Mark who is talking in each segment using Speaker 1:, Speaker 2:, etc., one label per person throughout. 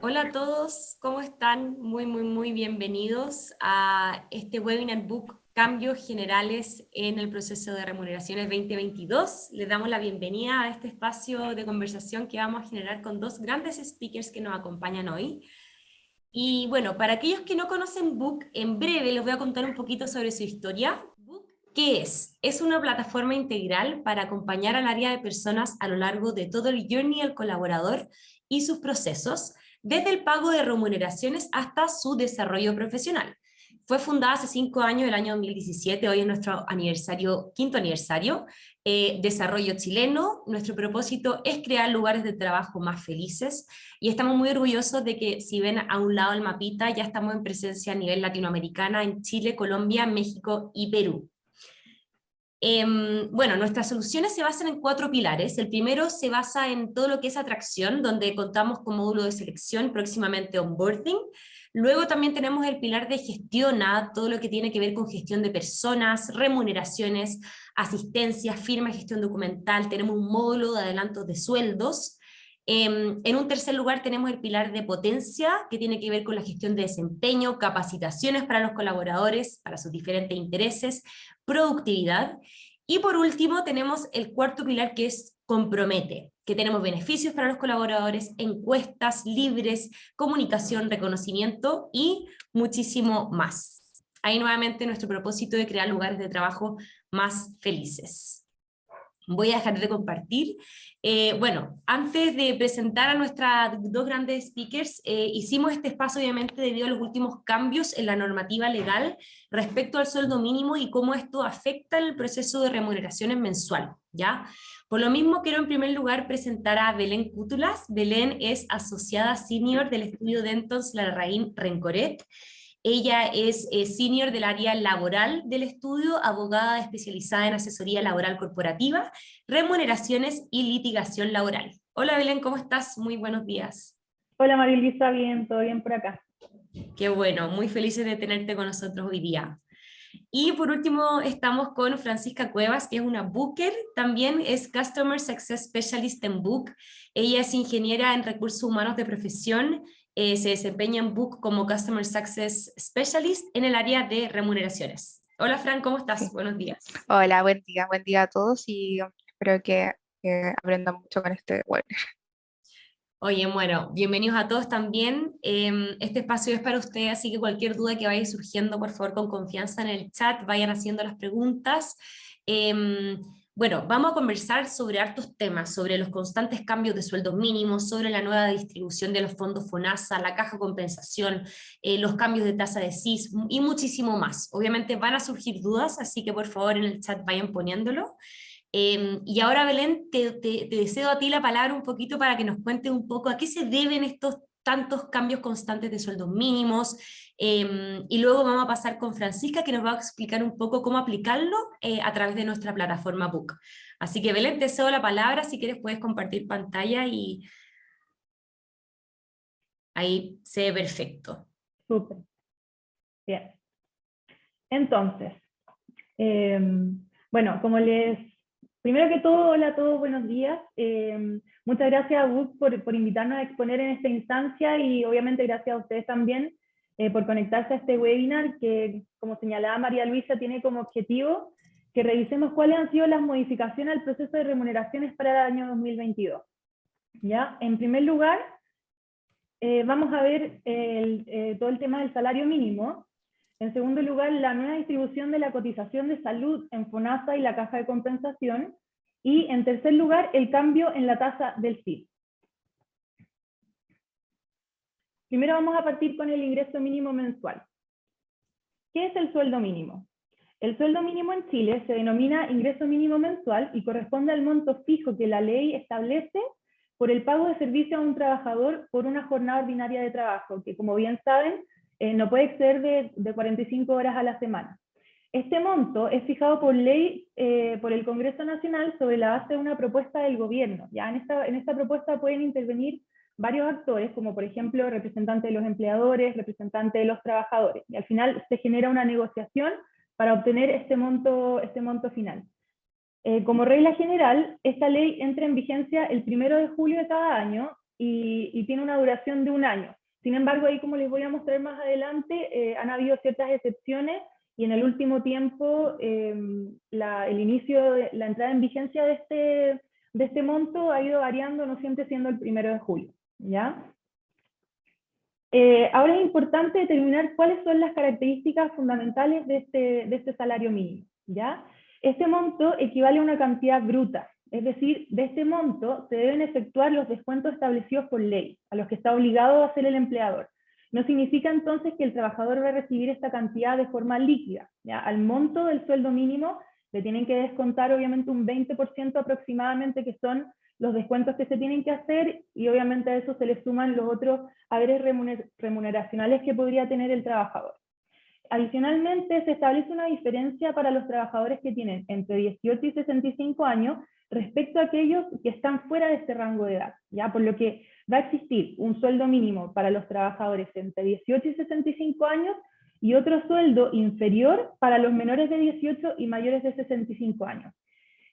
Speaker 1: Hola a todos, ¿cómo están? Muy bienvenidos a este webinar book Cambios Generales en el Proceso de Remuneraciones 2022. Les damos la bienvenida a este espacio de conversación que vamos a generar con dos grandes speakers que nos acompañan hoy. Y bueno, para aquellos que no conocen Book, en breve les voy a contar un poquito sobre su historia. Book, ¿qué es? Es una plataforma integral para acompañar al área de personas a lo largo de todo el journey del colaborador y sus procesos, desde el pago de remuneraciones hasta su desarrollo profesional. Fue fundada hace 5 años, el año 2017, hoy es nuestro quinto aniversario. Desarrollo chileno, nuestro propósito es crear lugares de trabajo más felices, y estamos muy orgullosos de que, si ven a un lado el mapita, ya estamos en presencia a nivel latinoamericana en Chile, Colombia, México y Perú. Bueno, nuestras soluciones se basan en 4 pilares. El primero se basa en todo lo que es atracción, donde contamos con módulo de selección, próximamente onboarding. Luego también tenemos el pilar de gestiona, todo lo que tiene que ver con gestión de personas, remuneraciones, asistencia, firma, gestión documental. Tenemos un módulo de adelantos de sueldos. En un tercer lugar tenemos el pilar de potencia, que tiene que ver con la gestión de desempeño, capacitaciones para los colaboradores, para sus diferentes intereses, productividad. Y por último tenemos el cuarto pilar, que es compromete, que tenemos beneficios para los colaboradores, encuestas libres, comunicación, reconocimiento y muchísimo más. Ahí nuevamente nuestro propósito de crear lugares de trabajo más felices. Voy a dejar de compartir. Bueno, antes de presentar a nuestras dos grandes speakers, hicimos este espacio obviamente debido a los últimos cambios en la normativa legal respecto al sueldo mínimo y cómo esto afecta el proceso de remuneraciones mensual, ¿ya? Por lo mismo, quiero en primer lugar presentar a Belén Cútulas. Belén es asociada senior del estudio Dentons Larraín Rencoret. Ella es senior del área laboral del estudio, abogada especializada en asesoría laboral corporativa, remuneraciones y litigación laboral. Hola Belén, ¿cómo estás? Muy buenos días.
Speaker 2: Hola María Luisa, bien, todo bien por acá.
Speaker 1: Qué bueno, muy felices de tenerte con nosotros hoy día. Y por último estamos con Francisca Cuevas, que es una Booker, también es Customer Success Specialist en Book. Ella es ingeniera en recursos humanos de profesión, se desempeña en Book como Customer Success Specialist en el área de remuneraciones. Hola Fran, ¿cómo estás?
Speaker 3: Sí.
Speaker 1: Buenos días.
Speaker 3: Hola, buen día a todos y espero que aprendan mucho con este webinar.
Speaker 1: Oye, bueno, bienvenidos a todos también. Este espacio es para ustedes, así que cualquier duda que vaya surgiendo, por favor, con confianza en el chat, vayan haciendo las preguntas. Bueno, vamos a conversar sobre hartos temas, sobre los constantes cambios de sueldos mínimos, sobre la nueva distribución de los fondos FONASA, la caja de compensación, los cambios de tasa de SIS y muchísimo más. Obviamente van a surgir dudas, así que por favor en el chat vayan poniéndolo. Y ahora, Belén, te cedo a ti la palabra un poquito para que nos cuentes un poco a qué se deben estos tantos cambios constantes de sueldos mínimos, y luego vamos a pasar con Francisca, que nos va a explicar un poco cómo aplicarlo a través de nuestra plataforma Book. Así que Belén, te cedo la palabra, si quieres puedes compartir pantalla y ahí se ve perfecto.
Speaker 2: Súper. Bien. Entonces, bueno, primero que todo, hola a todos, buenos días. Muchas gracias a Book por invitarnos a exponer en esta instancia y obviamente gracias a ustedes también por conectarse a este webinar que, como señalaba María Luisa, tiene como objetivo que revisemos cuáles han sido las modificaciones al proceso de remuneraciones para el año 2022. ¿Ya? En primer lugar, vamos a ver todo el tema del salario mínimo. En segundo lugar, la nueva distribución de la cotización de salud en FONASA y la caja de compensación. Y en tercer lugar, el cambio en la tasa del SIF. Primero vamos a partir con el ingreso mínimo mensual. ¿Qué es el sueldo mínimo? El sueldo mínimo en Chile se denomina ingreso mínimo mensual y corresponde al monto fijo que la ley establece por el pago de servicio a un trabajador por una jornada ordinaria de trabajo, que como bien saben, no puede exceder de 45 horas a la semana. Este monto es fijado por ley por el Congreso Nacional sobre la base de una propuesta del gobierno. Ya en esta propuesta pueden intervenir varios actores, como por ejemplo representantes de los empleadores, representantes de los trabajadores, y al final se genera una negociación para obtener este monto final. Como regla general, esta ley entra en vigencia el 1 de julio de cada año y tiene una duración de 1 año. Sin embargo, ahí, como les voy a mostrar más adelante, han habido ciertas excepciones, y en el último tiempo el inicio, la entrada en vigencia de este monto ha ido variando, no siempre siendo el 1 de julio, ¿ya? Ahora es importante determinar cuáles son las características fundamentales de este salario mínimo, ¿ya? Este monto equivale a una cantidad bruta, es decir, de este monto se deben efectuar los descuentos establecidos por ley, a los que está obligado a hacer el empleador. No significa entonces que el trabajador va a recibir esta cantidad de forma líquida, ¿ya? Al monto del sueldo mínimo le tienen que descontar obviamente un 20% aproximadamente, que son los descuentos que se tienen que hacer, y obviamente a eso se le suman los otros haberes remuneracionales que podría tener el trabajador. Adicionalmente, se establece una diferencia para los trabajadores que tienen entre 18 y 65 años respecto a aquellos que están fuera de este rango de edad, ¿ya? Por lo que va a existir un sueldo mínimo para los trabajadores entre 18 y 65 años y otro sueldo inferior para los menores de 18 y mayores de 65 años.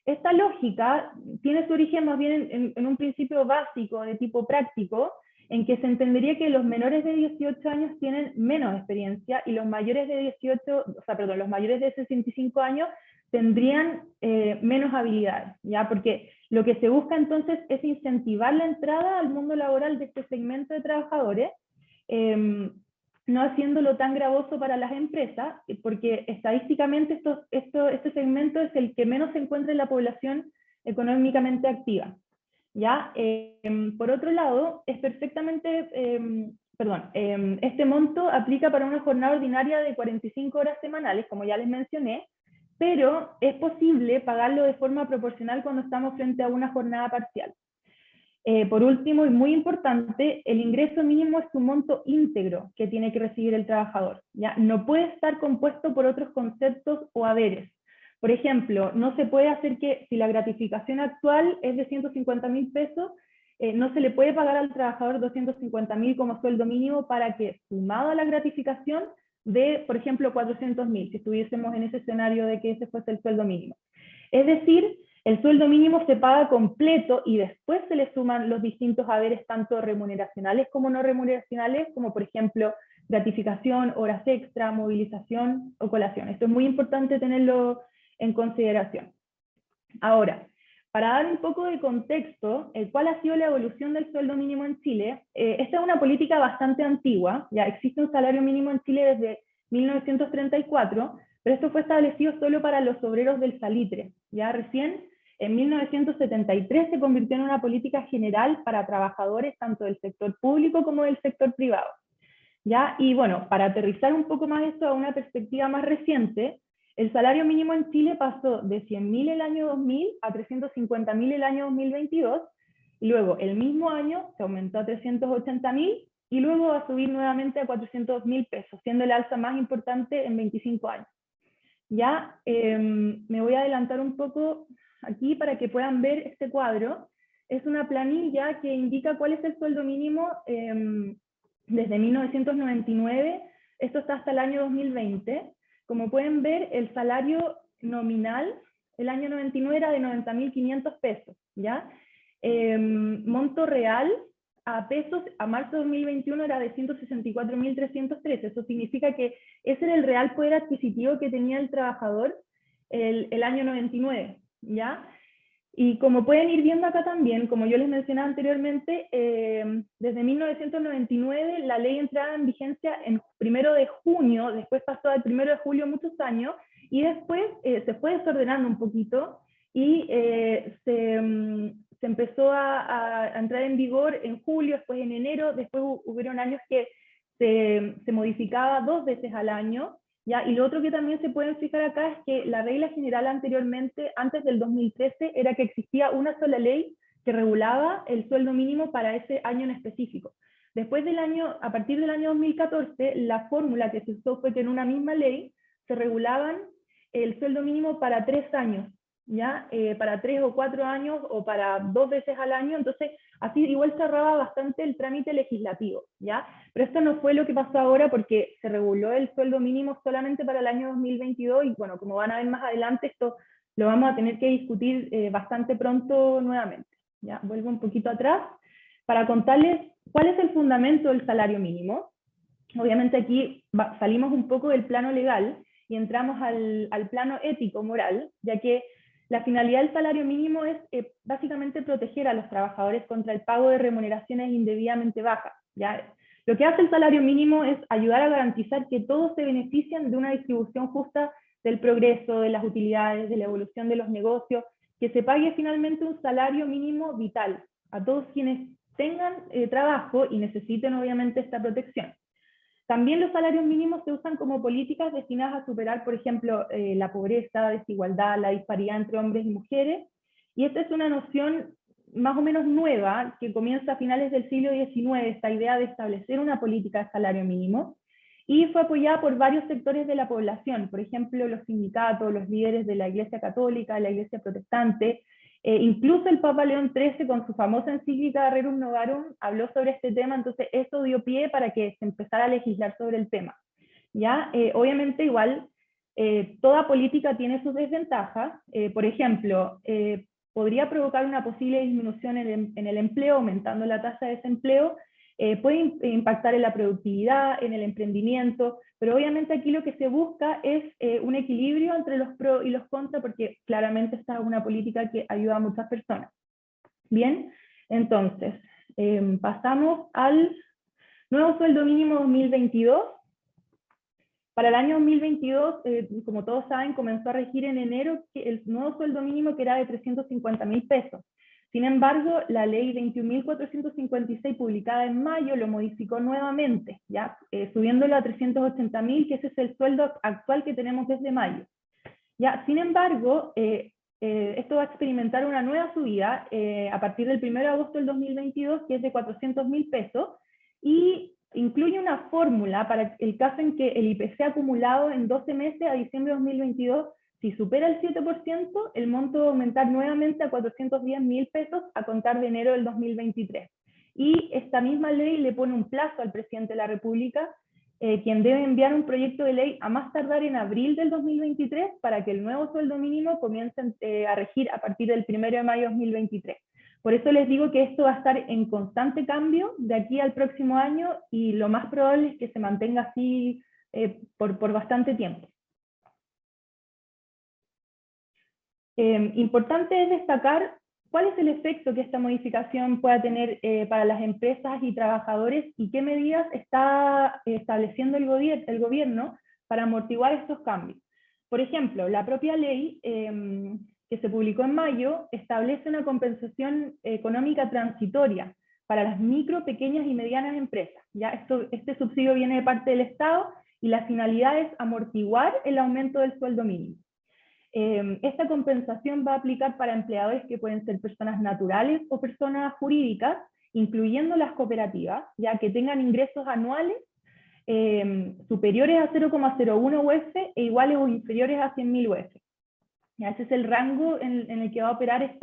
Speaker 2: Esta lógica tiene su origen más bien en un principio básico de tipo práctico, en que se entendería que los menores de 18 años tienen menos experiencia y los mayores de los mayores de 65 años tendrían menos habilidades, ¿ya? Porque lo que se busca entonces es incentivar la entrada al mundo laboral de este segmento de trabajadores, no haciéndolo tan gravoso para las empresas, porque estadísticamente este segmento es el que menos se encuentra en la población económicamente activa, ¿ya? Por otro lado, es perfectamente, este monto aplica para una jornada ordinaria de 45 horas semanales, como ya les mencioné, pero es posible pagarlo de forma proporcional cuando estamos frente a una jornada parcial. Por último, y muy importante, el ingreso mínimo es un monto íntegro que tiene que recibir el trabajador, ¿ya? No puede estar compuesto por otros conceptos o haberes. Por ejemplo, no se puede hacer que, si la gratificación actual es de 150.000 pesos, no se le puede pagar al trabajador 250.000 como sueldo mínimo para que, sumado a la gratificación, de, por ejemplo, 400.000, si estuviésemos en ese escenario de que ese fuese el sueldo mínimo. Es decir, el sueldo mínimo se paga completo y después se le suman los distintos haberes, tanto remuneracionales como no remuneracionales, como por ejemplo gratificación, horas extra, movilización o colación. Esto es muy importante tenerlo en consideración. Ahora, para dar un poco de contexto, ¿cuál ha sido la evolución del sueldo mínimo en Chile? Esta es una política bastante antigua, ya existe un salario mínimo en Chile desde 1934, pero esto fue establecido solo para los obreros del salitre. Ya recién, en 1973, se convirtió en una política general para trabajadores tanto del sector público como del sector privado. ¿Ya? Y bueno, para aterrizar un poco más esto a una perspectiva más reciente, el salario mínimo en Chile pasó de 100.000 el año 2000 a 350.000 el año 2022, y luego el mismo año se aumentó a 380.000 y luego va a subir nuevamente a 400.000 pesos, siendo el alza más importante en 25 años. Ya me voy a adelantar un poco aquí para que puedan ver este cuadro. Es una planilla que indica cuál es el sueldo mínimo desde 1999, esto está hasta el año 2020. Como pueden ver, el salario nominal el año 99 era de 90.500 pesos, ¿ya? Monto real a pesos a marzo de 2021 era de 164.313. Eso significa que ese era el real poder adquisitivo que tenía el trabajador el año 99, ¿ya? Y como pueden ir viendo acá también, como yo les mencionaba anteriormente, desde 1999 la ley entraba en vigencia en 1 de junio, después pasó al 1 de julio muchos años, y después se fue desordenando un poquito, y se empezó a entrar en vigor en julio, después en enero, después hubieron años que se modificaba 2 veces al año, ¿ya? Y lo otro que también se pueden fijar acá es que la regla general anteriormente, antes del 2013, era que existía una sola ley que regulaba el sueldo mínimo para ese año en específico. Después a partir del año 2014, la fórmula que se usó fue que en una misma ley se regulaban el sueldo mínimo para 3 años, ¿ya? Para 3 o 4 años o para 2 veces al año, entonces así igual cerraba bastante el trámite legislativo, ¿ya? Pero esto no fue lo que pasó ahora, porque se reguló el sueldo mínimo solamente para el año 2022, y bueno, como van a ver más adelante, esto lo vamos a tener que discutir bastante pronto nuevamente, ¿ya? Vuelvo un poquito atrás. para contarles cuál es el fundamento del salario mínimo. Obviamente aquí salimos un poco del plano legal y entramos al plano ético-moral, ya que la finalidad del salario mínimo es básicamente proteger a los trabajadores contra el pago de remuneraciones indebidamente bajas, ¿ya? Lo que hace el salario mínimo es ayudar a garantizar que todos se benefician de una distribución justa del progreso, de las utilidades, de la evolución de los negocios, que se pague finalmente un salario mínimo vital a todos quienes tengan trabajo y necesiten obviamente esta protección. También los salarios mínimos se usan como políticas destinadas a superar, por ejemplo, la pobreza, desigualdad, la disparidad entre hombres y mujeres, y esta es una noción más o menos nueva que comienza a finales del siglo XIX, esta idea de establecer una política de salario mínimo, y fue apoyada por varios sectores de la población, por ejemplo, los sindicatos, los líderes de la Iglesia Católica, de la Iglesia Protestante, incluso el Papa León XIII con su famosa encíclica Rerum Novarum habló sobre este tema, entonces eso dio pie para que se empezara a legislar sobre el tema. ¿Ya? Obviamente igual toda política tiene sus desventajas, por ejemplo, podría provocar una posible disminución en el empleo, aumentando la tasa de desempleo, puede impactar en la productividad, en el emprendimiento, pero obviamente aquí lo que se busca es un equilibrio entre los pros y los contras, porque claramente esta es una política que ayuda a muchas personas. Bien, entonces, pasamos al nuevo sueldo mínimo 2022. Para el año 2022, como todos saben, comenzó a regir en enero el nuevo sueldo mínimo que era de 350.000 pesos. Sin embargo, la ley 21.456 publicada en mayo lo modificó nuevamente, ¿ya? Subiéndolo a 380.000, que ese es el sueldo actual que tenemos desde mayo. ¿Ya? Sin embargo, esto va a experimentar una nueva subida a partir del 1 de agosto del 2022, que es de 400.000 pesos, y incluye una fórmula para el caso en que el IPC acumulado en 12 meses a diciembre de 2022, si supera el 7%, el monto va a aumentar nuevamente a 410.000 pesos a contar de enero del 2023. Y esta misma ley le pone un plazo al presidente de la República, quien debe enviar un proyecto de ley a más tardar en abril del 2023 para que el nuevo sueldo mínimo comience a regir a partir del 1 de mayo de 2023. Por eso les digo que esto va a estar en constante cambio de aquí al próximo año y lo más probable es que se mantenga así por bastante tiempo. Importante es destacar cuál es el efecto que esta modificación pueda tener para las empresas y trabajadores y qué medidas está estableciendo el gobierno para amortiguar estos cambios. Por ejemplo, la propia ley que se publicó en mayo establece una compensación económica transitoria para las micro, pequeñas y medianas empresas. ¿Ya? Este subsidio viene de parte del Estado y la finalidad es amortiguar el aumento del sueldo mínimo. Esta compensación va a aplicar para empleadores que pueden ser personas naturales o personas jurídicas, incluyendo las cooperativas, ya que tengan ingresos anuales superiores a 0,01 UF e iguales o inferiores a 100.000 UF. Ya, ese es el rango en el que va a operar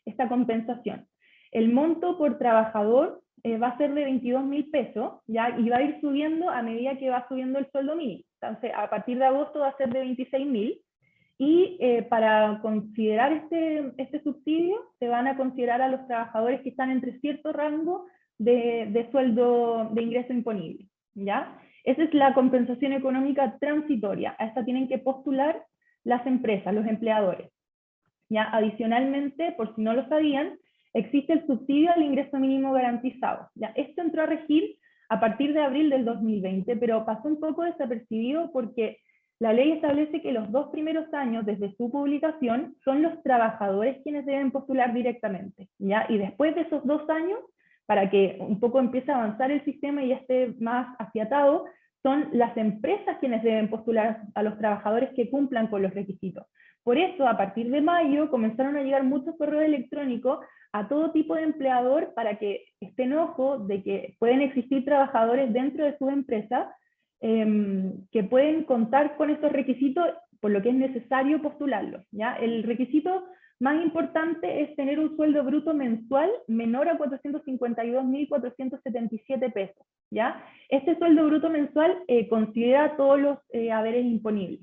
Speaker 2: esta compensación. El monto por trabajador va a ser de 22.000 pesos, ¿ya? Y va a ir subiendo a medida que va subiendo el sueldo mínimo. Entonces, a partir de agosto va a ser de 26.000. Y para considerar este subsidio, se van a considerar a los trabajadores que están entre cierto rango de sueldo de ingreso imponible, ¿ya? Esa es la compensación económica transitoria. A esta tienen que postular las empresas, los empleadores. ¿Ya? Adicionalmente, por si no lo sabían, existe el subsidio al ingreso mínimo garantizado. ¿Ya? Esto entró a regir a partir de abril del 2020, pero pasó un poco desapercibido porque la ley establece que los 2 primeros años desde su publicación son los trabajadores quienes deben postular directamente, ¿ya? Y después de esos 2 años, para que un poco empiece a avanzar el sistema y ya esté más afiatado, son las empresas quienes deben postular a los trabajadores que cumplan con los requisitos. Por eso, a partir de mayo, comenzaron a llegar muchos correos electrónicos a todo tipo de empleador para que estén ojo de que pueden existir trabajadores dentro de sus empresas que pueden contar con estos requisitos, por lo que es necesario postularlos, ¿ya? El requisito más importante es tener un sueldo bruto mensual menor a 452.477 pesos, ¿ya? Este sueldo bruto mensual considera todos los haberes imponibles.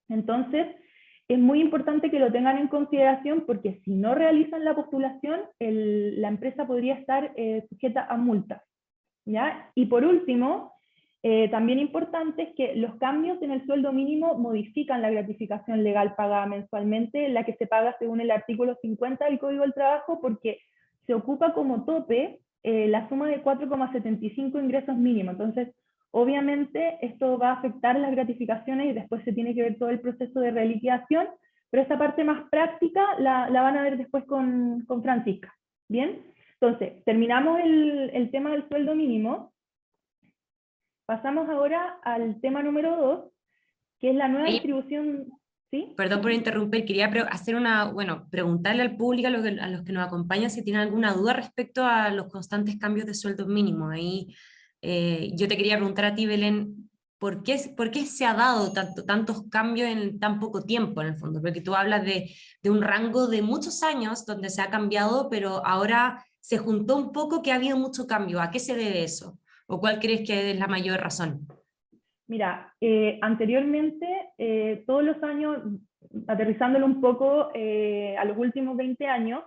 Speaker 2: Entonces, es muy importante que lo tengan en consideración porque si no realizan la postulación, la empresa podría estar sujeta a multas, ¿ya? Y por último, también importante es que los cambios en el sueldo mínimo modifican la gratificación legal pagada mensualmente, la que se paga según el artículo 50 del Código del Trabajo, porque se ocupa como tope la suma de 4,75 ingresos mínimos. Entonces, obviamente, esto va a afectar las gratificaciones y después se tiene que ver todo el proceso de reliquidación, pero esta parte más práctica la van a ver después con Francisca. ¿Bien? Entonces, terminamos el tema del sueldo mínimo. Pasamos ahora al tema número 2, que es la nueva distribución. ¿Sí?
Speaker 1: Perdón por interrumpir, quería hacer preguntarle al público, a los que nos acompañan, si tienen alguna duda respecto a los constantes cambios de sueldo mínimo. Ahí yo te quería preguntar a ti, Belén, ¿por qué se ha dado tantos cambios en tan poco tiempo, en el fondo? Porque tú hablas de un rango de muchos años donde se ha cambiado, pero ahora se juntó un poco que ha habido mucho cambio. ¿A qué se debe eso? ¿O cuál crees que es la mayor razón?
Speaker 2: Mira, anteriormente, todos los años, aterrizándolo un poco a los últimos 20 años,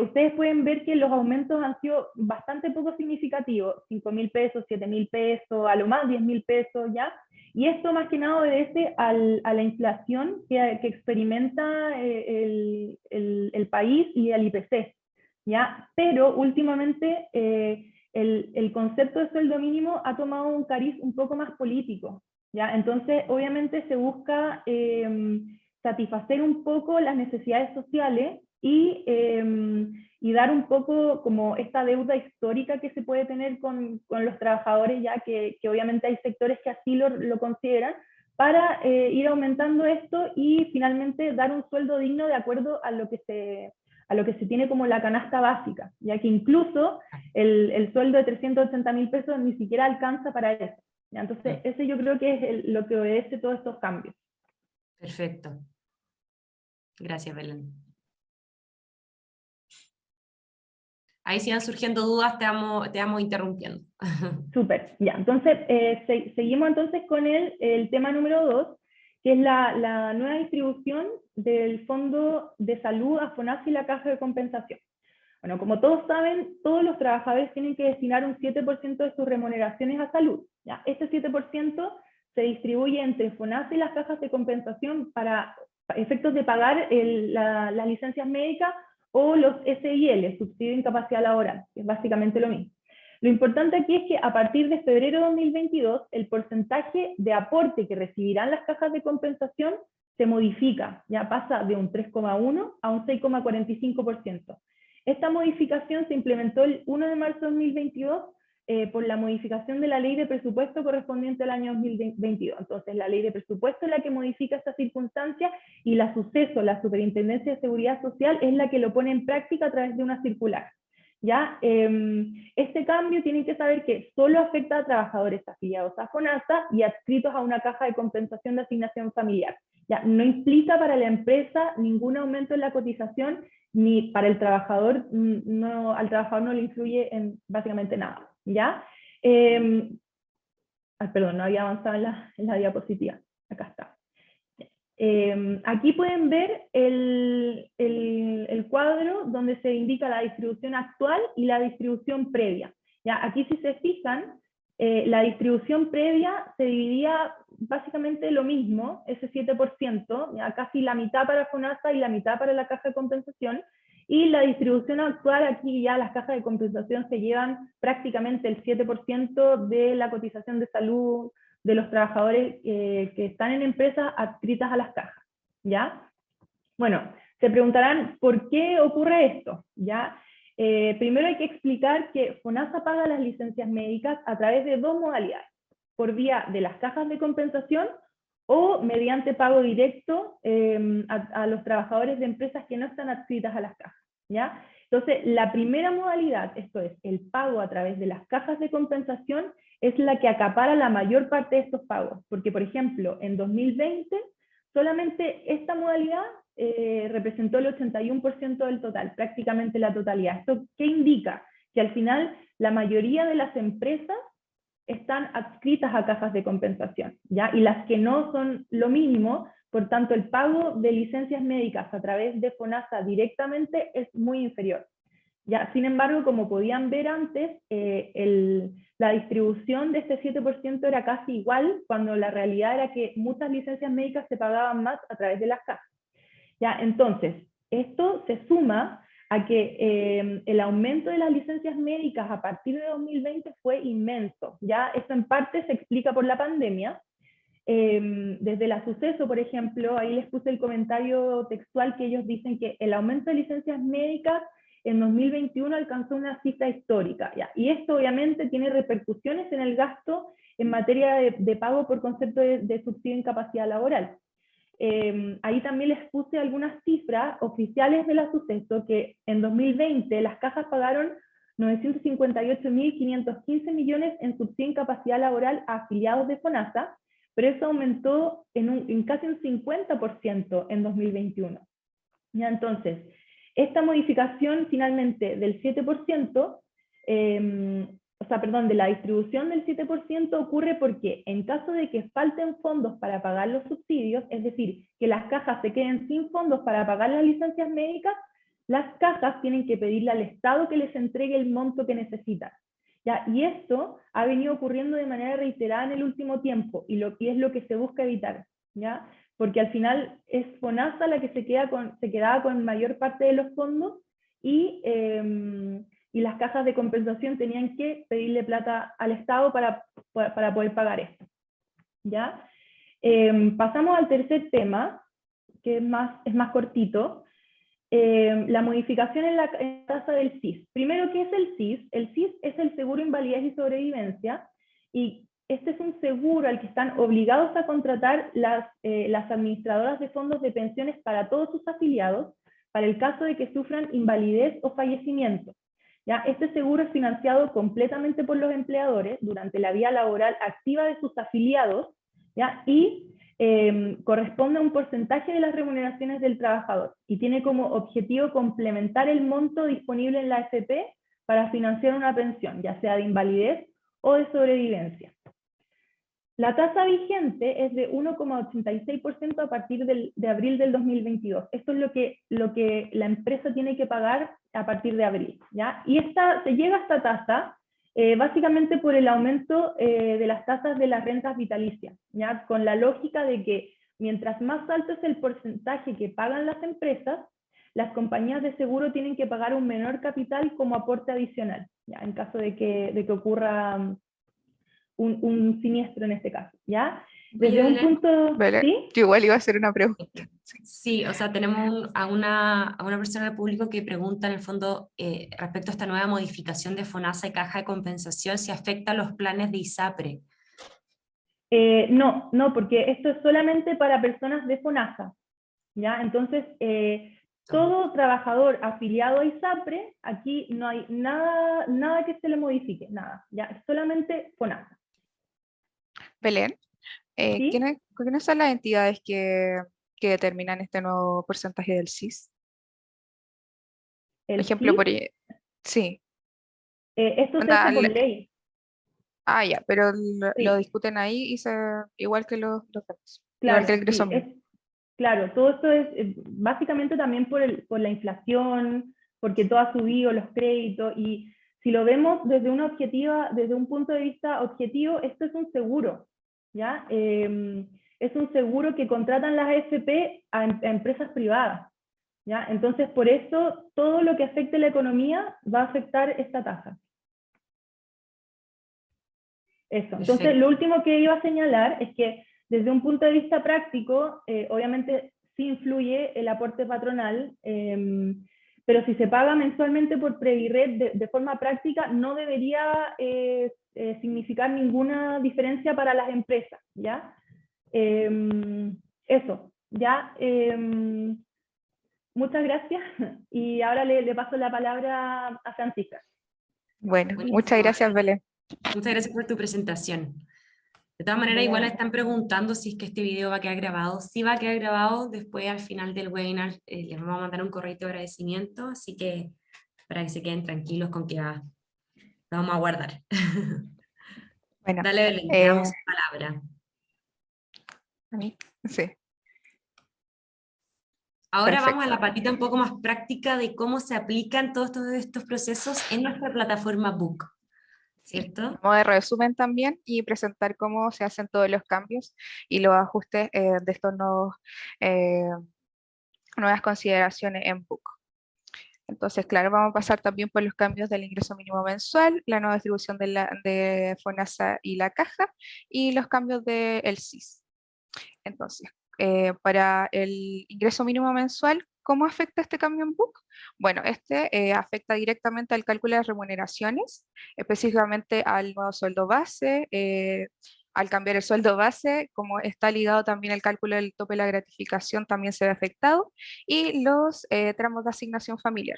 Speaker 2: ustedes pueden ver que los aumentos han sido bastante poco significativos, 5.000 pesos, 7.000 pesos, a lo más 10.000 pesos ya, y esto más que nada obedece a la inflación que experimenta el país y el IPC, ¿ya? Pero últimamente el concepto de sueldo mínimo ha tomado un cariz un poco más político, ¿ya? Entonces, obviamente se busca satisfacer un poco las necesidades sociales y dar un poco como esta deuda histórica que se puede tener con los trabajadores, ya que obviamente hay sectores que así lo consideran, para ir aumentando esto y finalmente dar un sueldo digno de acuerdo a lo que se tiene como la canasta básica, ya que incluso el sueldo de 380.000 pesos ni siquiera alcanza para eso. ¿Ya? Entonces, ese yo creo que es lo que obedece todos estos cambios.
Speaker 1: Perfecto. Gracias, Belén. Ahí si van surgiendo dudas, te vamos interrumpiendo.
Speaker 2: Súper, ya. Entonces, seguimos entonces con el tema número 2, que es la nueva distribución del Fondo de Salud a FONASA y la Caja de Compensación. Bueno, como todos saben, todos los trabajadores tienen que destinar un 7% de sus remuneraciones a salud, ¿ya? Este 7% se distribuye entre FONASA y las cajas de compensación para efectos de pagar las licencias médicas o los SIL, subsidio de incapacidad laboral, que es básicamente lo mismo. Lo importante aquí es que a partir de febrero de 2022, el porcentaje de aporte que recibirán las cajas de compensación se modifica, ya pasa de un 3,1 a un 6,45%. Esta modificación se implementó el 1 de marzo de 2022 por la modificación de la ley de presupuesto correspondiente al año 2022. Entonces, la ley de presupuesto es la que modifica esta circunstancia y la SUCESO, la Superintendencia de Seguridad Social, es la que lo pone en práctica a través de una circular. ¿Ya? Este cambio tienen que saber que solo afecta a trabajadores afiliados a FONASA y adscritos a una caja de compensación de asignación familiar. ¿Ya? No implica para la empresa ningún aumento en la cotización, ni para el trabajador, al trabajador no le influye en básicamente nada. ¿Ya? Perdón, no había avanzado en la diapositiva. Acá está. Aquí pueden ver el cuadro donde se indica la distribución actual y la distribución previa. ¿Ya? Aquí si se fijan, la distribución previa se dividía básicamente lo mismo, ese 7%, ¿ya? Casi la mitad para FONASA y la mitad para la caja de compensación, y la distribución actual, aquí ya las cajas de compensación se llevan prácticamente el 7% de la cotización de salud de los trabajadores que están en empresas adscritas a las cajas, ¿ya? Bueno, se preguntarán, ¿por qué ocurre esto? ¿Ya? Primero hay que explicar que FONASA paga las licencias médicas a través de dos modalidades, por vía de las cajas de compensación o mediante pago directo a los trabajadores de empresas que no están adscritas a las cajas, ¿ya? Entonces, la primera modalidad, esto es, el pago a través de las cajas de compensación, es la que acapara la mayor parte de estos pagos, porque, por ejemplo, en 2020, solamente esta modalidad representó el 81% del total, prácticamente la totalidad. ¿Esto qué indica? Que al final la mayoría de las empresas están adscritas a cajas de compensación, ¿ya? Y las que no son lo mínimo, Por tanto, el pago de licencias médicas a través de FONASA directamente es muy inferior. Ya, sin embargo, como podían ver antes, la distribución de este 7% era casi igual, cuando la realidad era que muchas licencias médicas se pagaban más a través de las cajas. Ya, entonces, esto se suma a que el aumento de las licencias médicas a partir de 2020 fue inmenso. Ya, esto en parte se explica por la pandemia. Desde la Suceso, por ejemplo, ahí les puse el comentario textual que ellos dicen que el aumento de licencias médicas en 2021 alcanzó una cifra histórica, ¿ya? Y esto obviamente tiene repercusiones en el gasto en materia de pago por concepto de subsidio de incapacidad laboral. Ahí también les puse algunas cifras oficiales de la Suceso, que en 2020 las cajas pagaron 958.515 millones en subsidio de incapacidad laboral a afiliados de FONASA, pero eso aumentó en casi un 50% en 2021. ¿Ya? Entonces, esta modificación finalmente del 7%, de la distribución del 7% ocurre porque en caso de que falten fondos para pagar los subsidios, es decir, que las cajas se queden sin fondos para pagar las licencias médicas, las cajas tienen que pedirle al Estado que les entregue el monto que necesitan. ¿Ya? Y esto ha venido ocurriendo de manera reiterada en el último tiempo, y es lo que se busca evitar, ¿ya? Porque al final es FONASA la que se quedaba con mayor parte de los fondos, y las cajas de compensación tenían que pedirle plata al Estado para poder pagar esto, ¿ya? Pasamos al tercer tema, que es más cortito. La modificación en la tasa del CIS. Primero, ¿qué es el CIS? El CIS es el seguro invalidez y sobrevivencia, y este es un seguro al que están obligados a contratar las administradoras de fondos de pensiones para todos sus afiliados, para el caso de que sufran invalidez o fallecimiento. ¿Ya? Este seguro es financiado completamente por los empleadores durante la vida laboral activa de sus afiliados, ¿ya? Y corresponde a un porcentaje de las remuneraciones del trabajador, y tiene como objetivo complementar el monto disponible en la AFP para financiar una pensión, ya sea de invalidez o de sobrevivencia. La tasa vigente es de 1,86% a partir de abril del 2022. Esto es lo que la empresa tiene que pagar a partir de abril, ¿ya? Y se llega a esta tasa básicamente por el aumento de las tasas de las rentas vitalicias, ¿ya? Con la lógica de que mientras más alto es el porcentaje que pagan las empresas, las compañías de seguro tienen que pagar un menor capital como aporte adicional, ¿ya? En caso de que ocurra un siniestro en este caso, ¿ya? Desde un punto...
Speaker 3: Vale.
Speaker 2: ¿Sí?
Speaker 3: Yo igual iba a hacer una pregunta.
Speaker 1: Sí, o sea, tenemos a una persona del público que pregunta en el fondo respecto a esta nueva modificación de FONASA y caja de compensación, si afecta a los planes de ISAPRE.
Speaker 2: No, porque esto es solamente para personas de FONASA, ¿ya? Entonces, todo trabajador afiliado a ISAPRE, aquí no hay nada que se le modifique, nada, ya, es solamente FONASA.
Speaker 3: Belén,
Speaker 2: ¿Sí?
Speaker 3: ¿quiénes son las entidades que determinan este nuevo porcentaje del CIS? Por
Speaker 2: El
Speaker 3: ejemplo,
Speaker 2: CIS,
Speaker 3: sí.
Speaker 2: esto se
Speaker 3: Onda,
Speaker 2: hace por ley.
Speaker 3: ya, pero lo
Speaker 2: Sí,
Speaker 3: discuten ahí igual que los demás, igual que el
Speaker 2: claro,
Speaker 3: ingreso
Speaker 2: sí,
Speaker 3: mínimo.
Speaker 2: claro, todo esto es básicamente también por la inflación, porque todo ha subido, los créditos, y si lo vemos desde desde un punto de vista objetivo, esto es un seguro, ¿ya? Es un seguro que contratan las AFP a empresas privadas, ¿ya? Entonces, por eso, todo lo que afecte la economía va a afectar esta tasa. Eso. Entonces,
Speaker 1: Perfecto.
Speaker 2: lo último que iba a señalar es que desde un punto de vista práctico, obviamente sí influye el aporte patronal, pero si se paga mensualmente por Previred de forma práctica, no debería significar ninguna diferencia para las empresas, ¿ya? Eso, ¿ya? Muchas gracias, y ahora le paso la palabra a Francisca.
Speaker 3: Bueno, muchas
Speaker 1: Buenísimo.
Speaker 3: gracias, Belén.
Speaker 1: Muchas gracias por tu presentación. De todas maneras,
Speaker 2: De
Speaker 1: igual
Speaker 2: nada.
Speaker 1: están preguntando si es que este video va a quedar grabado. Sí va a quedar grabado, después al final del webinar les vamos a mandar un correo de agradecimiento, así que para que se queden tranquilos con que lo vamos a guardar.
Speaker 3: Bueno,
Speaker 1: Dale, Belén, te
Speaker 3: eh,
Speaker 1: damos la palabra.
Speaker 3: a mí, sí.
Speaker 1: Ahora vamos a
Speaker 3: Perfecto.
Speaker 1: la patita un poco más práctica de cómo se aplican todos estos procesos en nuestra plataforma Book,
Speaker 3: Sí.
Speaker 1: ¿cierto?
Speaker 3: Modo de resumen también y presentar cómo se hacen todos los cambios y los ajustes de estos nuevos, eh, nuevas consideraciones en Book. Entonces, claro, vamos a pasar también por los cambios del ingreso mínimo mensual, la nueva distribución de FONASA y la caja, y los cambios del SIS. Entonces, para el ingreso mínimo mensual, ¿cómo afecta este cambio en BUC? Bueno, este afecta directamente al cálculo de remuneraciones, específicamente al nuevo sueldo base, al cambiar el sueldo base, como está ligado también el cálculo del tope de la gratificación, también se ve afectado, y los tramos de asignación familiar.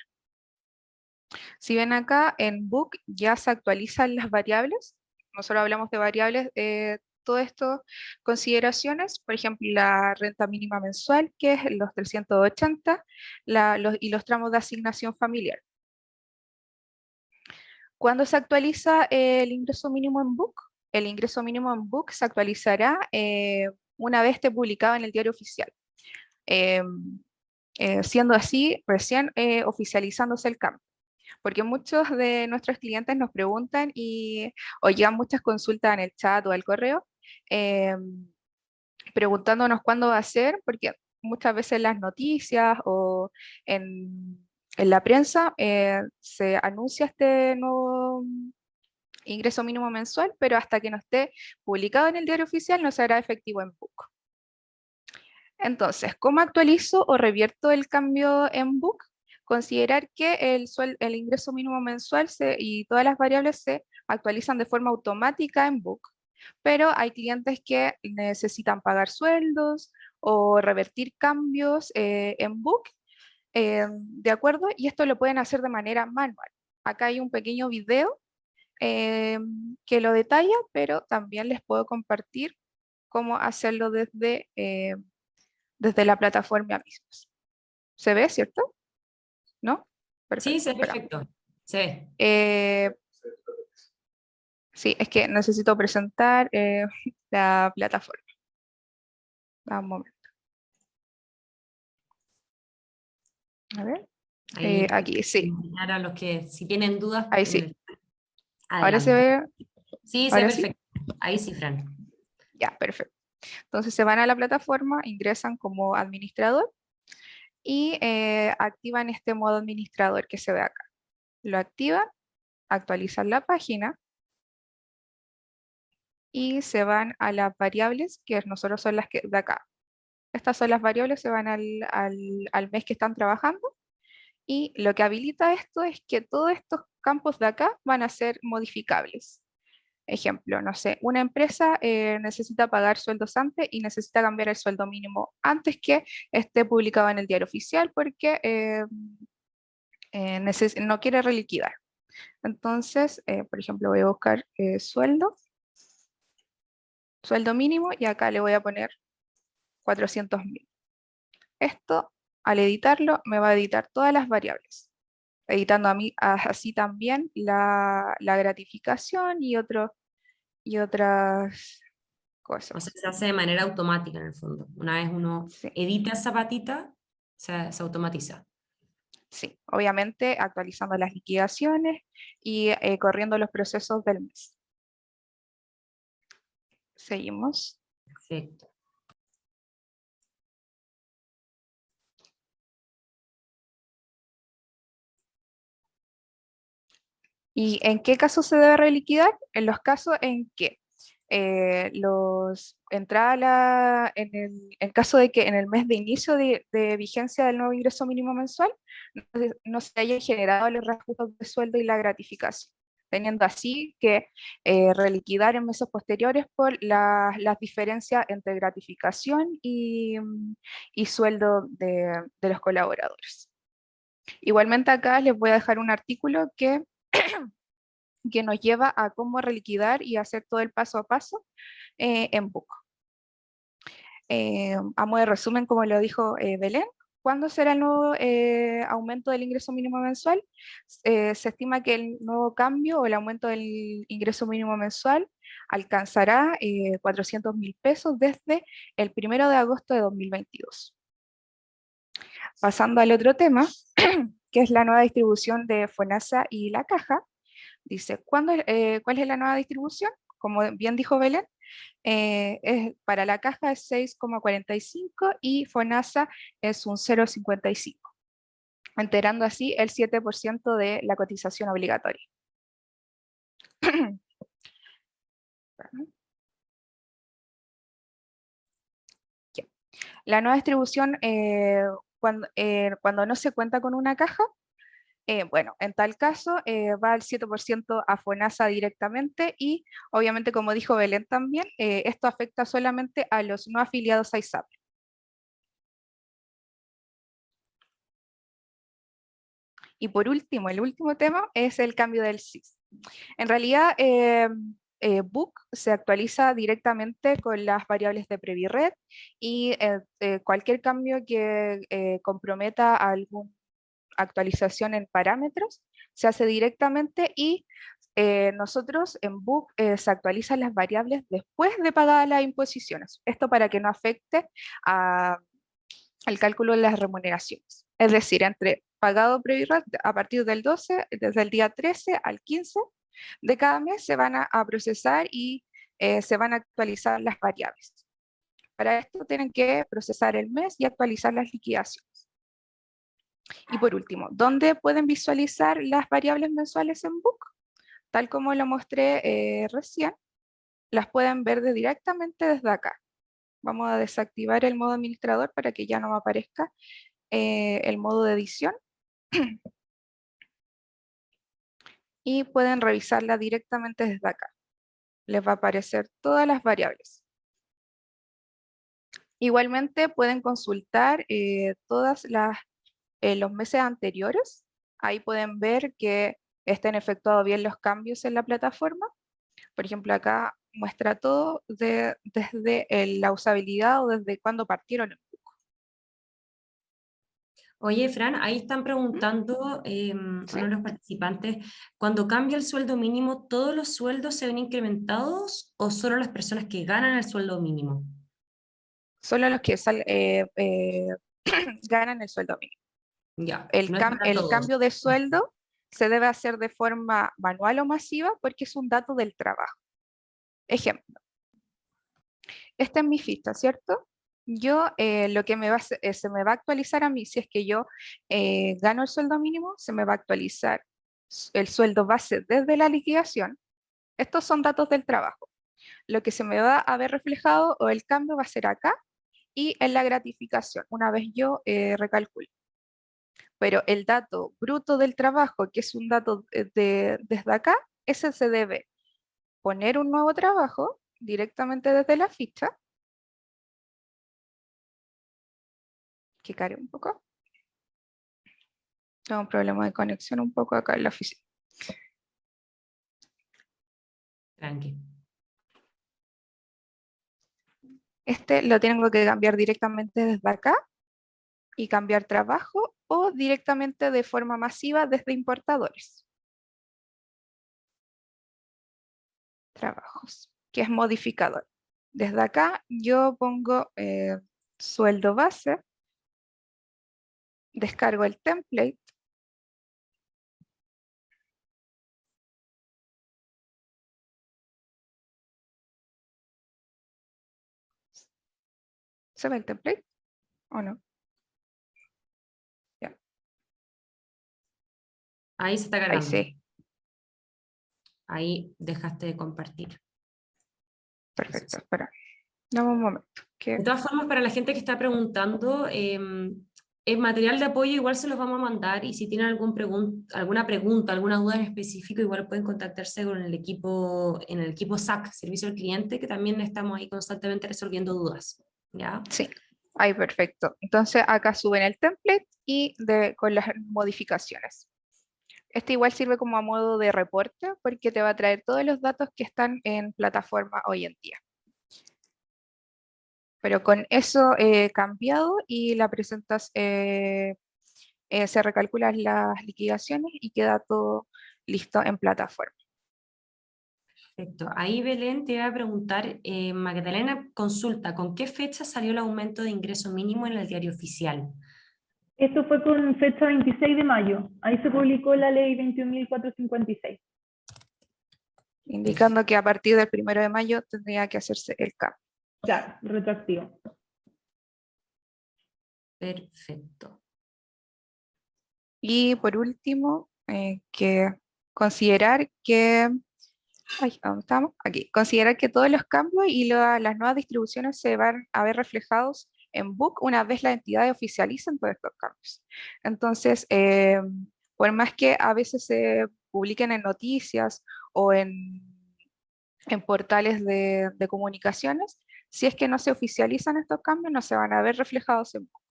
Speaker 3: Si ven acá en Book ya se actualizan las variables, nosotros hablamos de variables, todo esto, consideraciones, por ejemplo, la renta mínima mensual, que es los 380, y los tramos de asignación familiar. ¿Cuándo se actualiza el ingreso mínimo en Book? El ingreso mínimo en Book se actualizará una vez esté publicado en el diario oficial. Siendo así, recién oficializándose el cambio, porque muchos de nuestros clientes nos preguntan o llegan muchas consultas en el chat o al correo eh, preguntándonos cuándo va a ser, porque muchas veces en las noticias o en la prensa se anuncia este nuevo ingreso mínimo mensual, pero hasta que no esté publicado en el diario oficial no será efectivo en Book. Entonces, ¿cómo actualizo o revierto el cambio en Book? Considerar que el ingreso mínimo mensual y todas las variables se actualizan de forma automática en Book, pero hay clientes que necesitan pagar sueldos o revertir cambios en Book, ¿de acuerdo? Y esto lo pueden hacer de manera manual. Acá hay un pequeño video eh, que lo detalla, pero también les puedo compartir cómo hacerlo desde la plataforma misma. ¿Se ve, cierto? ¿No?
Speaker 1: Sí,
Speaker 3: Perfecto,
Speaker 1: sí,
Speaker 3: espera.
Speaker 1: perfecto. Se ve.
Speaker 3: Eh, sí, es que necesito presentar la plataforma. Dame un momento. A ver.
Speaker 1: Ahí,
Speaker 3: Aquí, sí.
Speaker 1: a los que si tienen dudas,
Speaker 3: Ahí
Speaker 1: en
Speaker 3: sí.
Speaker 1: el,
Speaker 3: Ahora se
Speaker 1: adelante.
Speaker 3: ve.
Speaker 1: Sí, se ve
Speaker 3: Ahora sí.
Speaker 1: perfecto. Ahí sí, Fran.
Speaker 3: Ya, perfecto. Entonces se van a la plataforma, ingresan como administrador y activan este modo administrador que se ve acá. Lo activan, actualizan la página y se van a las variables, que nosotros son las que de acá. Estas son las variables, se van al mes que están trabajando y lo que habilita esto es que todos estos campos de acá van a ser modificables. Ejemplo, no sé, una empresa necesita pagar sueldos antes y necesita cambiar el sueldo mínimo antes que esté publicado en el diario oficial porque no quiere reliquidar. Entonces, por ejemplo, voy a buscar sueldo mínimo y acá le voy a poner 400.000. Esto, al editarlo, me va a editar todas las variables, editando así también la gratificación y otras
Speaker 1: O sea,
Speaker 3: cosas.
Speaker 1: se hace de manera automática en el fondo. Una vez uno
Speaker 3: Sí,
Speaker 1: edita esa patita, se automatiza.
Speaker 3: sí, obviamente actualizando las liquidaciones y corriendo los procesos del mes. Seguimos.
Speaker 1: Perfecto.
Speaker 3: ¿Y en qué caso se debe reliquidar? En los casos en que en caso de que en el mes de inicio de vigencia del nuevo ingreso mínimo mensual no se hayan generado los reajustes de sueldo y la gratificación, teniendo así que reliquidar en meses posteriores por las diferencias entre gratificación y sueldo de los colaboradores. Igualmente acá les voy a dejar un artículo que nos lleva a cómo reliquidar y hacer todo el paso a paso en Book. A modo de resumen, como lo dijo Belén, ¿cuándo será el nuevo aumento del ingreso mínimo mensual? Se estima que el nuevo cambio o el aumento del ingreso mínimo mensual alcanzará 400.000 pesos desde el 1 de agosto de 2022. Pasando al otro tema, que es la nueva distribución de FONASA y la caja, dice, ¿cuál es la nueva distribución? Como bien dijo Belén, para la caja es 6,45 y FONASA es un 0,55, enterando así el 7% de la cotización obligatoria. La nueva distribución, cuando no se cuenta con una caja, bueno, en tal caso va el 7% a FONASA directamente y obviamente, como dijo Belén también, esto afecta solamente a los no afiliados a ISAPRE. Y por último, el último tema es el cambio del SIS. En realidad, Book se actualiza directamente con las variables de Previred y cualquier cambio que comprometa alguna actualización en parámetros se hace directamente y nosotros en Book se actualizan las variables después de pagadas las imposiciones. Esto para que no afecte al cálculo de las remuneraciones. Es decir, entre pagado Previred a partir del 12, desde el día 13 al 15 de cada mes se van a procesar y se van a actualizar las variables. Para esto tienen que procesar el mes y actualizar las liquidaciones. Y por último, ¿dónde pueden visualizar las variables mensuales en Book? Tal como lo mostré recién, las pueden ver directamente desde acá. Vamos a desactivar el modo administrador para que ya no me aparezca el modo de edición. Y pueden revisarla directamente desde acá. Les va a aparecer todas las variables. Igualmente pueden consultar todas los meses anteriores. Ahí pueden ver que estén efectuados bien los cambios en la plataforma. Por ejemplo, acá muestra todo desde la usabilidad o desde cuando partieron.
Speaker 1: Oye, Fran, ahí están preguntando
Speaker 3: ¿Sí?
Speaker 1: uno de los participantes, cuando cambia el sueldo mínimo, ¿todos los sueldos se ven incrementados o solo las personas que ganan el sueldo mínimo?
Speaker 3: Solo los que ganan el sueldo mínimo.
Speaker 1: Ya,
Speaker 3: El,
Speaker 1: no es para
Speaker 3: el
Speaker 1: todos.
Speaker 3: cambio de sueldo se debe hacer de forma manual o masiva porque es un dato del trabajo. Ejemplo, esta es mi ficha, ¿cierto? Yo lo que se me va a actualizar a mí, si es que yo gano el sueldo mínimo, se me va a actualizar el sueldo base desde la liquidación. Estos son datos del trabajo. Lo que se me va a ver reflejado o el cambio va a ser acá y en la gratificación, una vez yo recalculo. Pero el dato bruto del trabajo, que es un dato desde acá, ese se debe poner un nuevo trabajo directamente desde la ficha, que cargue un poco. Tengo un problema de conexión un poco acá en la oficina.
Speaker 1: Tranqui.
Speaker 3: Este lo tengo que cambiar directamente desde acá y cambiar trabajo o directamente de forma masiva desde importadores. Trabajos, que es modificador. Desde acá yo pongo sueldo base, descargo el template, ¿se ve el template o no? Ya,
Speaker 1: Ahí se está
Speaker 3: ahí
Speaker 1: cargando.
Speaker 3: sí,
Speaker 1: Ahí dejaste de compartir. Eso
Speaker 3: perfecto,
Speaker 1: sí.
Speaker 3: espera, dame un momento.
Speaker 1: De todas formas, para la gente que está preguntando, el material de apoyo igual se los vamos a mandar y si tienen alguna pregunta, alguna duda en específico, igual pueden contactarse con el equipo, en el equipo SAC, Servicio al Cliente, que también estamos ahí constantemente resolviendo dudas. ¿Ya?
Speaker 3: Sí, ahí perfecto. Entonces acá suben el template y con las modificaciones. Este igual sirve como a modo de reporte porque te va a traer todos los datos que están en plataforma hoy en día. Pero con eso cambiado y la presentas, se recalculan las liquidaciones y queda todo listo en plataforma.
Speaker 1: Perfecto. Ahí Belén te iba a preguntar, Magdalena consulta, ¿con qué fecha salió el aumento de ingreso mínimo en el diario oficial?
Speaker 2: Esto fue con fecha 26 de mayo. Ahí se publicó la ley 21.456.
Speaker 3: Indicando que a partir del 1 de mayo tendría que hacerse el cambio.
Speaker 2: Claro, retroactivo.
Speaker 1: Perfecto.
Speaker 3: Y por último, que considerar que, ay, ¿dónde estamos? Aquí, considerar que todos los cambios y las nuevas distribuciones se van a ver reflejados en Book una vez las entidades oficialicen todos estos cambios. Entonces, por más que a veces se publiquen en noticias o en portales de comunicaciones, si es que no se oficializan estos cambios, no se van a ver reflejados en Book.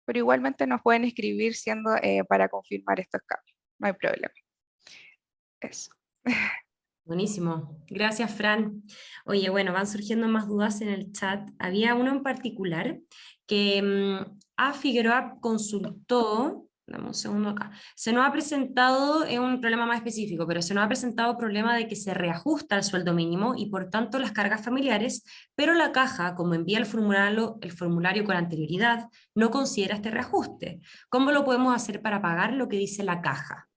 Speaker 3: Pero igualmente nos pueden escribir siendo para confirmar estos cambios, no hay problema. Eso.
Speaker 1: Buenísimo. Gracias, Fran. Oye, bueno, van surgiendo más dudas en el chat. Había uno en particular que A. Figueroa consultó, dame un segundo acá, se nos ha presentado, es un problema más específico, pero se nos ha presentado el problema de que se reajusta el sueldo mínimo y por tanto las cargas familiares, pero la caja, como envía el formulario con anterioridad, no considera este reajuste. ¿Cómo lo podemos hacer para pagar lo que dice la caja?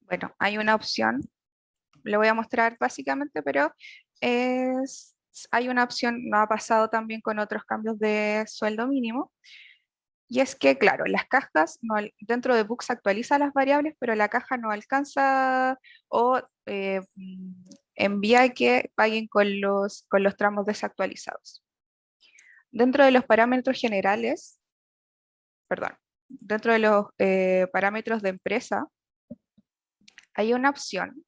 Speaker 3: Bueno, hay una opción, le voy a mostrar básicamente, pero hay una opción, no ha pasado también con otros cambios de sueldo mínimo, y es que, claro, las cajas, dentro de Book se actualiza las variables, pero la caja no alcanza o envía que paguen con los tramos desactualizados. Dentro de los parámetros generales, perdón, dentro de los parámetros de empresa, hay una opción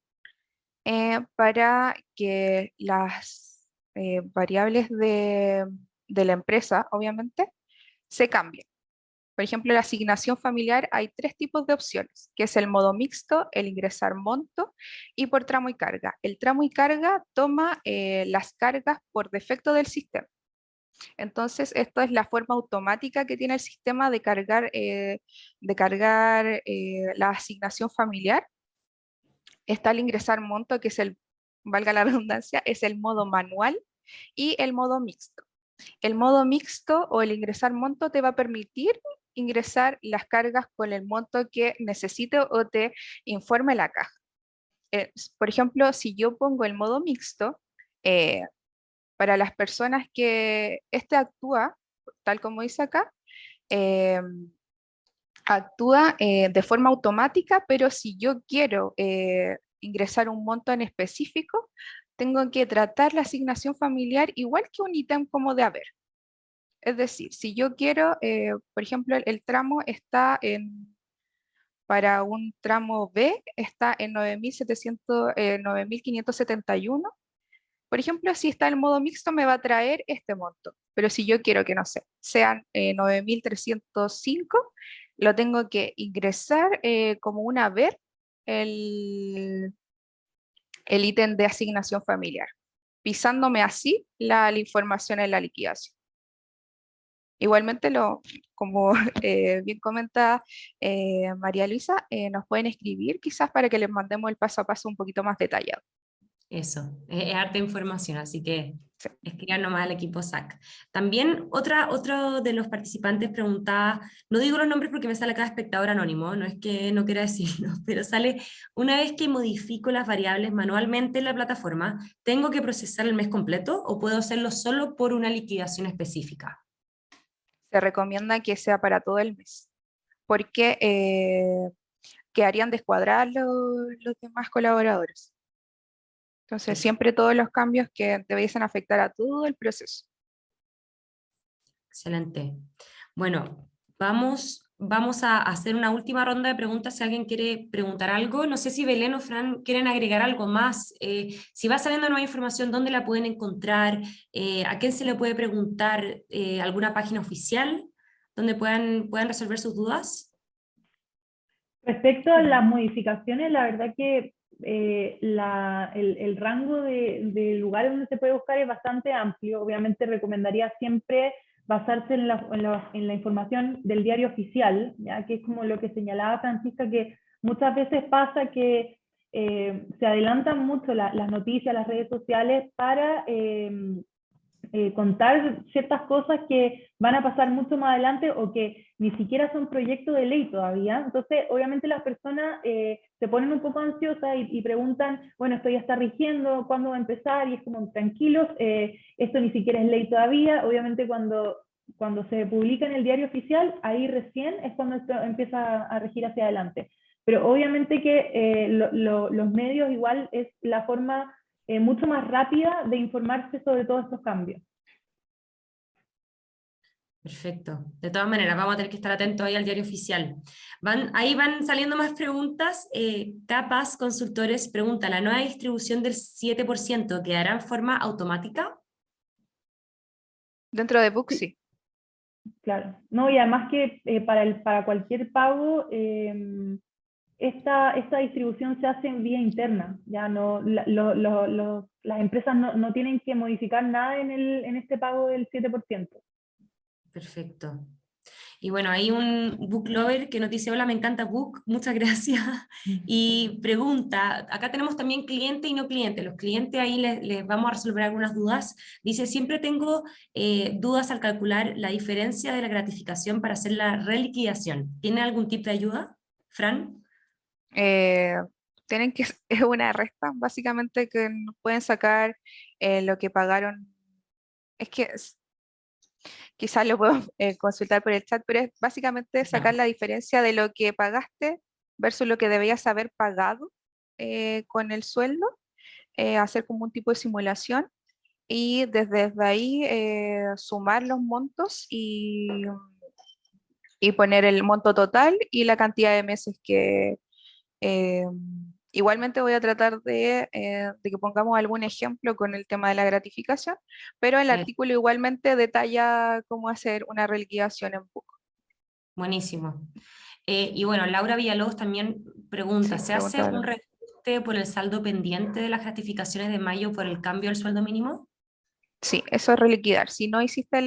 Speaker 3: para que las variables de la empresa, obviamente, se cambien. Por ejemplo, la asignación familiar hay 3 tipos de opciones, que es el modo mixto, el ingresar monto y por tramo y carga. El tramo y carga toma las cargas por defecto del sistema. Entonces, esto es la forma automática que tiene el sistema de cargar la asignación familiar. Está el ingresar monto, que es valga la redundancia, es el modo manual y el modo mixto. El modo mixto o el ingresar monto te va a permitir ingresar las cargas con el monto que necesite o te informe la caja. Por ejemplo, si yo pongo el modo mixto, eh, para las personas que actúa, tal como dice acá, eh, actúa de forma automática, pero si yo quiero ingresar un monto en específico, tengo que tratar la asignación familiar igual que un ítem como de haber. Es decir, si yo quiero, por ejemplo, el tramo está para un tramo B, está en 9.571. Por ejemplo, si está en modo mixto, me va a traer este monto. Pero si yo quiero que, no sé, sean 9.305, lo tengo que ingresar como un haber el ítem de asignación familiar, pisándome así la información en la liquidación. Igualmente, como bien comenta María Luisa, nos pueden escribir quizás para que les mandemos el paso a paso un poquito más detallado.
Speaker 1: Eso, es harta información, así que
Speaker 3: Sí.
Speaker 1: escriban nomás al equipo SAC. También otro de los participantes preguntaba, no digo los nombres porque me sale cada espectador anónimo, no es que no quiera decirlo, pero sale, una vez que modifico las variables manualmente en la plataforma, ¿tengo que procesar el mes completo o puedo hacerlo solo por una liquidación específica?
Speaker 3: Se recomienda que sea para todo el mes, porque quedarían descuadrados los demás colaboradores. Entonces, siempre todos los cambios que debiesen afectar a todo el proceso.
Speaker 1: Excelente. Bueno, vamos a hacer una última ronda de preguntas si alguien quiere preguntar algo. No sé si Belén o Fran quieren agregar algo más. Si va saliendo nueva información, ¿dónde la pueden encontrar? ¿A quién se le puede preguntar? ¿Alguna página oficial donde puedan resolver sus dudas?
Speaker 2: Respecto a las modificaciones, la verdad que el rango de lugares donde se puede buscar es bastante amplio. Obviamente recomendaría siempre basarse en la información del diario oficial, ¿ya? Que es como lo que señalaba Francisca, que muchas veces pasa que se adelantan mucho las noticias, las redes sociales para contar ciertas cosas que van a pasar mucho más adelante o que ni siquiera son proyectos de ley todavía. Entonces, obviamente las personas se ponen un poco ansiosas y preguntan, bueno, esto ya está rigiendo, ¿cuándo va a empezar? Y es como, tranquilos, esto ni siquiera es ley todavía. Obviamente cuando se publica en el diario oficial, ahí recién es cuando esto empieza a regir hacia adelante. Pero obviamente que los medios igual es la forma mucho más rápida de informarse sobre todos estos cambios.
Speaker 1: Perfecto. De todas maneras, vamos a tener que estar atentos ahí al diario oficial. Ahí van saliendo más preguntas. Capaz Consultores pregunta, ¿la nueva distribución del 7% quedará en forma automática?
Speaker 3: Dentro de Book, sí.
Speaker 2: Claro. No, y además que para cualquier pago, esta distribución se hace en vía interna. Ya no, las empresas no tienen que modificar nada en este pago del 7%.
Speaker 1: Perfecto. Y bueno, hay un book lover que nos dice, hola, me encanta Book, muchas gracias. Y pregunta, acá tenemos también cliente y no cliente. Los clientes ahí les vamos a resolver algunas dudas. Dice, siempre tengo dudas al calcular la diferencia de la gratificación para hacer la reliquidación. ¿Tiene algún tip de ayuda, Fran?
Speaker 3: Tienen que, es una resta, básicamente, que pueden sacar lo que pagaron. Es que quizás lo puedo consultar por el chat, pero es básicamente sacar
Speaker 1: Ya.
Speaker 3: la diferencia de lo que pagaste versus lo que debías haber pagado con el sueldo, hacer como un tipo de simulación y desde ahí sumar los montos y poner el monto total y la cantidad de meses que... eh, igualmente voy a tratar de que pongamos algún ejemplo con el tema de la gratificación, pero el
Speaker 1: Claro.
Speaker 3: artículo igualmente detalla cómo hacer una reliquidación en Book.
Speaker 1: Buenísimo. Y bueno, Laura Villalobos también pregunta,
Speaker 3: Sí,
Speaker 1: ¿se hace un
Speaker 3: pregúntalo.
Speaker 1: reajuste por el saldo pendiente de las gratificaciones de mayo por el cambio del sueldo mínimo?
Speaker 3: Sí, eso es reliquidar. Si no hiciste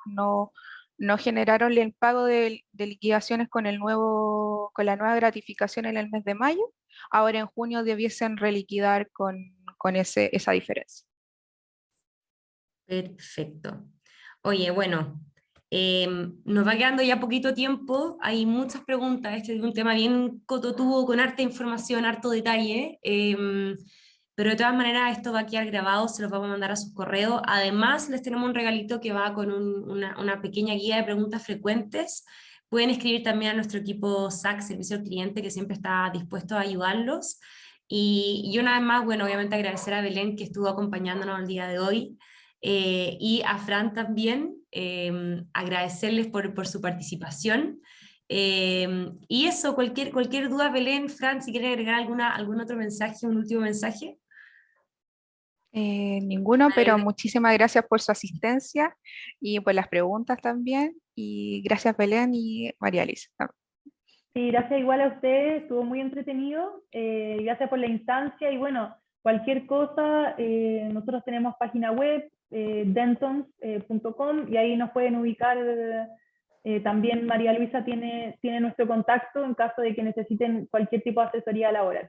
Speaker 3: no, no generaron el pago de liquidaciones con con la nueva gratificación en el mes de mayo, ahora en junio debiesen reliquidar con esa diferencia.
Speaker 1: Perfecto. Oye, bueno, nos va quedando ya poquito tiempo, hay muchas preguntas, este es un tema bien cototudo, con harta información, harto detalle, pero de todas maneras esto va a quedar grabado, se los vamos a mandar a sus correos. Además, les tenemos un regalito que va con una pequeña guía de preguntas frecuentes. Pueden escribir también a nuestro equipo SAC, Servicio al Cliente, que siempre está dispuesto a ayudarlos. Y una vez más, bueno, obviamente agradecer a Belén que estuvo acompañándonos el día de hoy. Y a Fran también, agradecerles por su participación. Y eso, cualquier duda, Belén, Fran, si quieren agregar algún otro mensaje, un último mensaje.
Speaker 3: Ninguno, pero muchísimas gracias por su asistencia y por las preguntas también. Y gracias Belén y María Alice.
Speaker 2: Sí, gracias igual a ustedes, estuvo muy entretenido, gracias por la instancia y bueno, cualquier cosa, nosotros tenemos página web, dentons.com y ahí nos pueden ubicar, también María Luisa tiene nuestro contacto en caso de que necesiten cualquier tipo de asesoría laboral.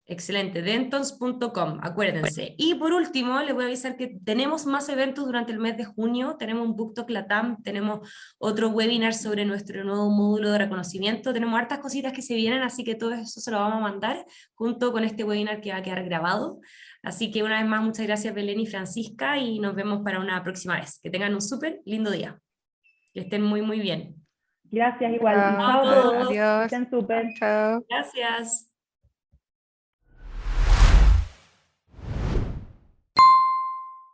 Speaker 1: Excelente, dentons.com, acuérdense. Y por último, les voy a avisar que tenemos más eventos durante el mes de junio, tenemos un BookTok Latam, tenemos otro webinar sobre nuestro nuevo módulo de reconocimiento, tenemos hartas cositas que se vienen, así que todo eso se lo vamos a mandar junto con este webinar que va a quedar grabado. Así que una vez más, muchas gracias Belén y Francisca y nos vemos para una próxima vez. Que tengan un súper lindo día. Que estén muy, muy bien.
Speaker 2: Gracias igual, y
Speaker 3: Chao,
Speaker 2: chao a todos, que
Speaker 3: adiós.
Speaker 2: estén súper.
Speaker 3: Chao.
Speaker 1: Gracias.